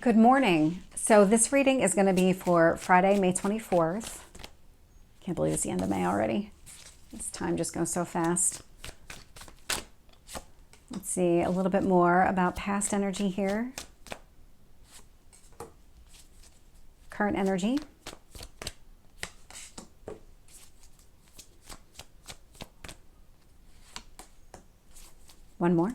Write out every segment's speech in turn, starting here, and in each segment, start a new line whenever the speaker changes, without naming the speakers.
Good morning. So this reading is going to be for Friday, May 24th. Can't believe it's the end of May already. This time just goes so fast. Let's see a little bit more about past energy here. Current energy. One more.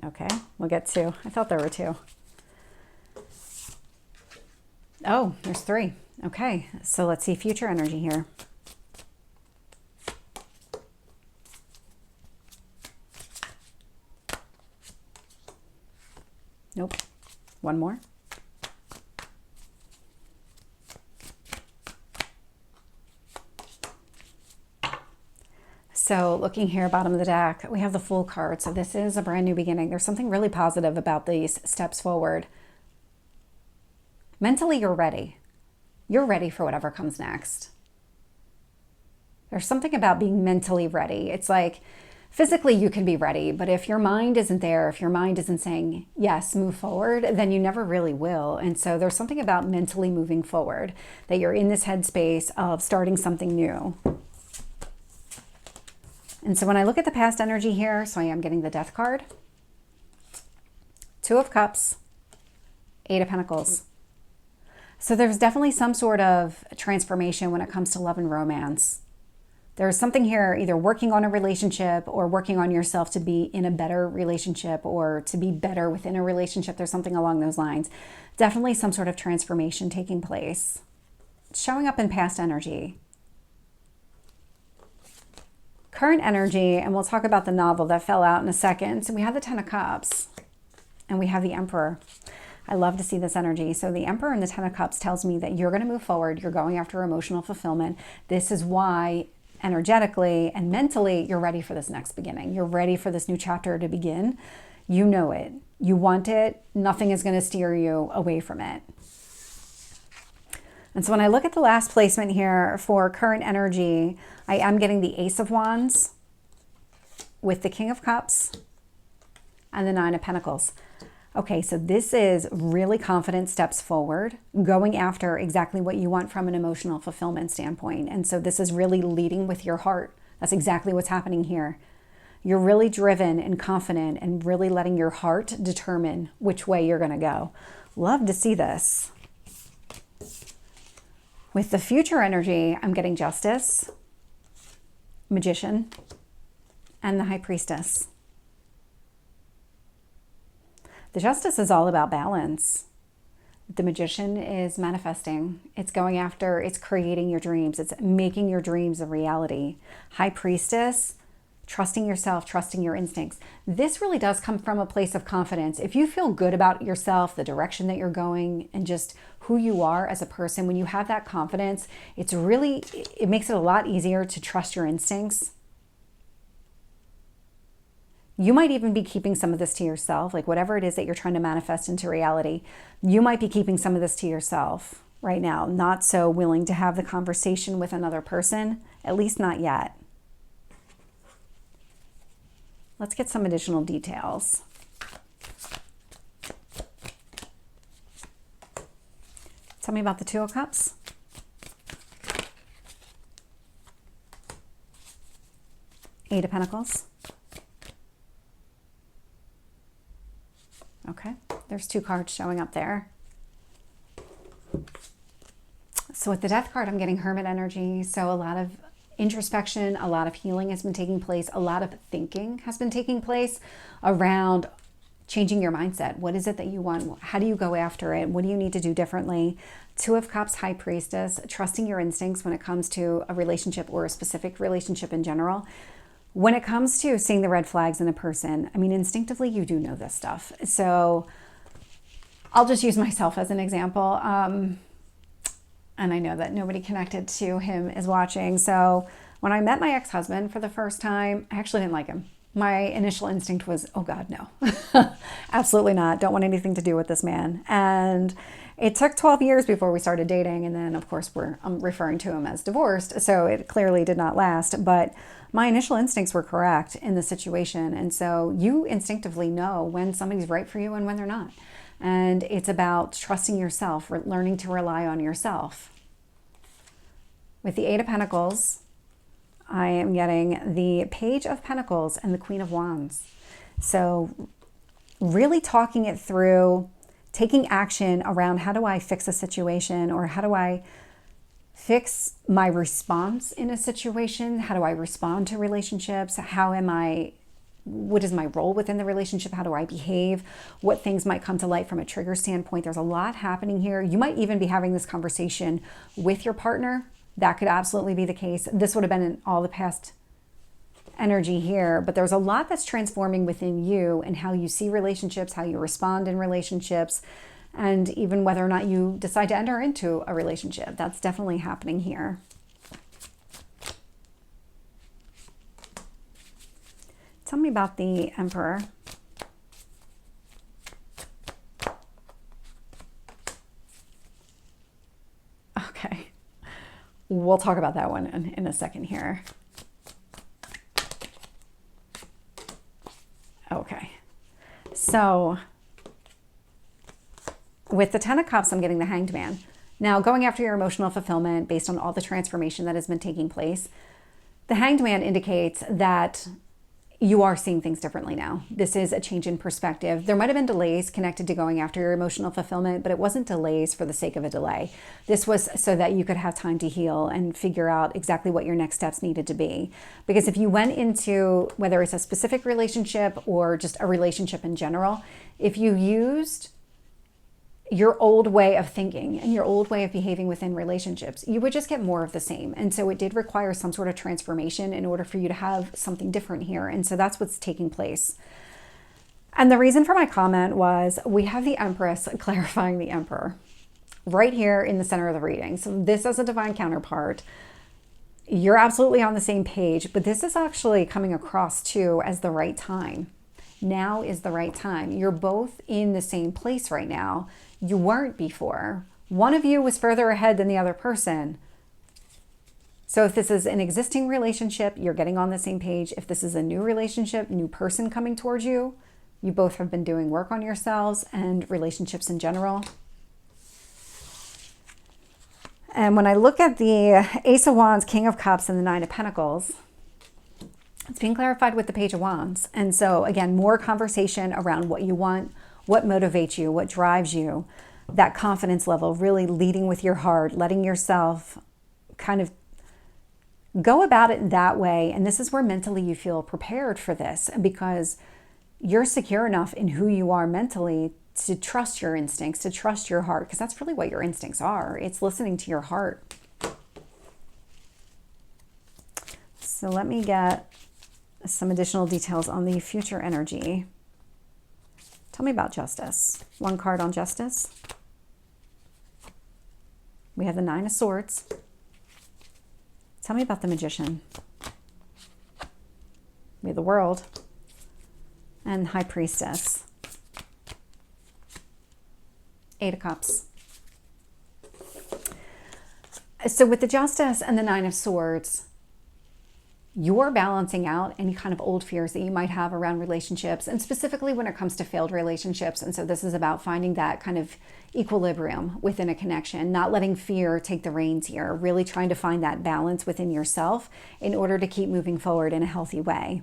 Okay, we'll get two. I thought there were two. Oh, there's three. Okay, so let's see future energy here. Nope. One more. So looking here, bottom of the deck, we have the Fool card. So this is a brand new beginning. There's something really positive about these steps forward. Mentally, you're ready. You're ready for whatever comes next. There's something about being mentally ready. It's like physically you can be ready, but if your mind isn't there, if your mind isn't saying, yes, move forward, then you never really will. And so there's something about mentally moving forward, that you're in this headspace of starting something new. And so when I look at the past energy here, so I am getting the Death card, Two of Cups, Eight of Pentacles. So there's definitely some sort of transformation when it comes to love and romance. There's something here, either working on a relationship or working on yourself to be in a better relationship or to be better within a relationship. There's something along those lines. Definitely some sort of transformation taking place. It's showing up in past energy. Current energy, and we'll talk about the novel that fell out in a second. So we have the Ten of Cups and we have the Emperor. I love to see this energy. So the Emperor and the Ten of Cups tells me that you're going to move forward. You're going after emotional fulfillment. This is why energetically and mentally you're ready for this next beginning. You're ready for this new chapter to begin. You know it. You want it. Nothing is going to steer you away from it. And so when I look at the last placement here for current energy, I am getting the Ace of Wands with the King of Cups and the Nine of Pentacles. Okay, so this is really confident steps forward, going after exactly what you want from an emotional fulfillment standpoint. And so this is really leading with your heart. That's exactly what's happening here. You're really driven and confident and really letting your heart determine which way you're going to go. Love to see this. With the future energy, I'm getting Justice, Magician, and the High Priestess. The Justice is all about balance. The Magician is manifesting. It's going after, it's creating your dreams. It's making your dreams a reality. High Priestess, trusting yourself, trusting your instincts. This really does come from a place of confidence. If you feel good about yourself, the direction that you're going, and just who you are as a person, when you have that confidence, it makes it a lot easier to trust your instincts. You might even be keeping some of this to yourself, like whatever it is that you're trying to manifest into reality, you might be keeping some of this to yourself right now, not so willing to have the conversation with another person, at least not yet. Let's get some additional details. Tell me about the Two of Cups. Eight of Pentacles. Okay, there's two cards showing up there. So with the Death card, I'm getting Hermit energy. So a lot of introspection, a lot of healing has been taking place. A lot of thinking has been taking place around changing your mindset. What is it that you want? How do you go after it? What do you need to do differently? Two of Cups, High Priestess, trusting your instincts when it comes to a relationship or a specific relationship in general. When it comes to seeing the red flags in a person, I mean, instinctively, you do know this stuff. So I'll just use myself as an example. And I know that nobody connected to him is watching. So when I met my ex-husband for the first time, I actually didn't like him. My initial instinct was, oh God, no, absolutely not. Don't want anything to do with this man. And It took 12 years before we started dating. And then, of course, I'm referring to him as divorced. So it clearly did not last. But my initial instincts were correct in the situation. And so you instinctively know when somebody's right for you and when they're not. And it's about trusting yourself, learning to rely on yourself. With the Eight of Pentacles, I am getting the Page of Pentacles and the Queen of Wands. So really talking it through, taking action around how do I fix a situation, or how do I fix my response in a situation? How do I respond to relationships? What is my role within the relationship? How do I behave? What things might come to light from a trigger standpoint? There's a lot happening here. You might even be having this conversation with your partner. That could absolutely be the case. This would have been in all the past energy here, but there's a lot that's transforming within you and how you see relationships, how you respond in relationships, and even whether or not you decide to enter into a relationship. That's definitely happening here. Tell me about the Emperor. Okay. We'll talk about that one in a second here. Okay. So with the Ten of Cups, I'm getting the Hanged Man. Now, going after your emotional fulfillment based on all the transformation that has been taking place, the Hanged Man indicates that you are seeing things differently now. This is a change in perspective. There might have been delays connected to going after your emotional fulfillment, but it wasn't delays for the sake of a delay. This was so that you could have time to heal and figure out exactly what your next steps needed to be. Because if you went into, whether it's a specific relationship or just a relationship in general, if you used your old way of thinking and your old way of behaving within relationships, you would just get more of the same. And so it did require some sort of transformation in order for you to have something different here. And so that's what's taking place. And the reason for my comment was we have the Empress clarifying the Emperor right here in the center of the reading. So this as a divine counterpart, you're absolutely on the same page, but this is actually coming across too as the right time. Now is the right time. You're both in the same place right now. You weren't before. One of you was further ahead than the other person. So if this is an existing relationship, you're getting on the same page. If this is a new relationship, new person coming towards you, you both have been doing work on yourselves and relationships in general. And when I look at the Ace of Wands, King of Cups, and the Nine of Pentacles, it's being clarified with the Page of Wands. And so again, more conversation around what you want, what motivates you, what drives you, that confidence level, really leading with your heart, letting yourself kind of go about it that way. And this is where mentally you feel prepared for this, because you're secure enough in who you are mentally to trust your instincts, to trust your heart, because that's really what your instincts are. It's listening to your heart. So let me get some additional details on the future energy. Tell me about justice. One card on justice. We have the Nine of Swords. Tell me about the Magician. We have the World and High Priestess. Eight of Cups. So with the Justice and the Nine of Swords, you're balancing out any kind of old fears that you might have around relationships, and specifically when it comes to failed relationships. And so this is about finding that kind of equilibrium within a connection, not letting fear take the reins here, really trying to find that balance within yourself in order to keep moving forward in a healthy way.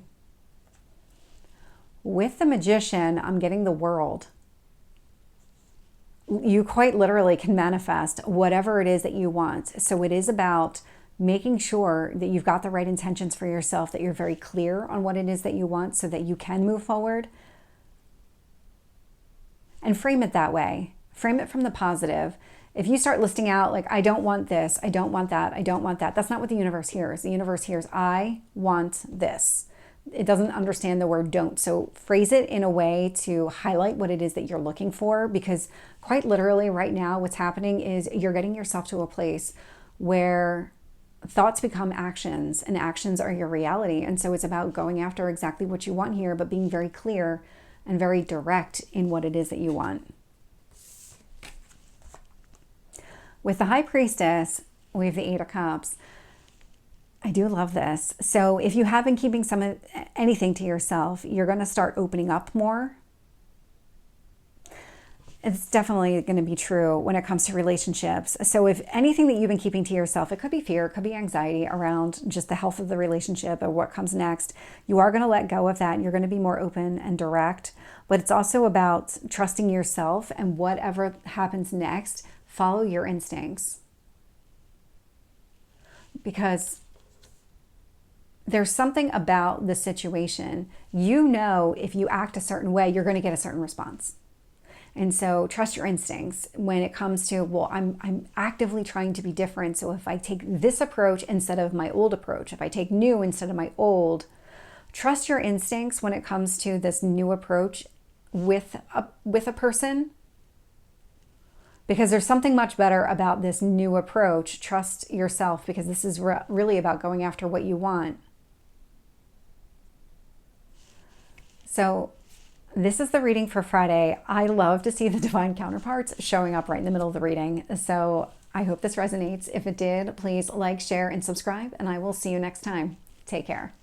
With the Magician, I'm getting the World. You quite literally can manifest whatever it is that you want. So it is about making sure that you've got the right intentions for yourself, that you're very clear on what it is that you want so that you can move forward. And frame it that way. Frame it from the positive. If you start listing out like, I don't want this, I don't want that, I don't want that, that's not what the universe hears. The universe hears, I want this. It doesn't understand the word don't. So phrase it in a way to highlight what it is that you're looking for, because quite literally right now what's happening is you're getting yourself to a place where thoughts become actions and actions are your reality. And so it's about going after exactly what you want here, but being very clear and very direct in what it is that you want. With the High Priestess, we have the Eight of Cups. I do love this. So if you have been keeping anything to yourself, you're going to start opening up more. It's definitely going to be true when it comes to relationships. So if anything that you've been keeping to yourself, it could be fear, it could be anxiety around just the health of the relationship or what comes next. You are going to let go of that and you're going to be more open and direct. But it's also about trusting yourself, and whatever happens next, follow your instincts. Because there's something about the situation. You know, if you act a certain way, you're going to get a certain response. And so trust your instincts when it comes to, well, I'm actively trying to be different. So if I take this approach instead of my old approach, if I take new instead of my old, trust your instincts when it comes to this new approach with a person. Because there's something much better about this new approach. Trust yourself, because this is really about going after what you want. So this is the reading for Friday. I love to see the divine counterparts showing up right in the middle of the reading. So I hope this resonates. If it did, please like, share, and subscribe, and I will see you next time. Take care.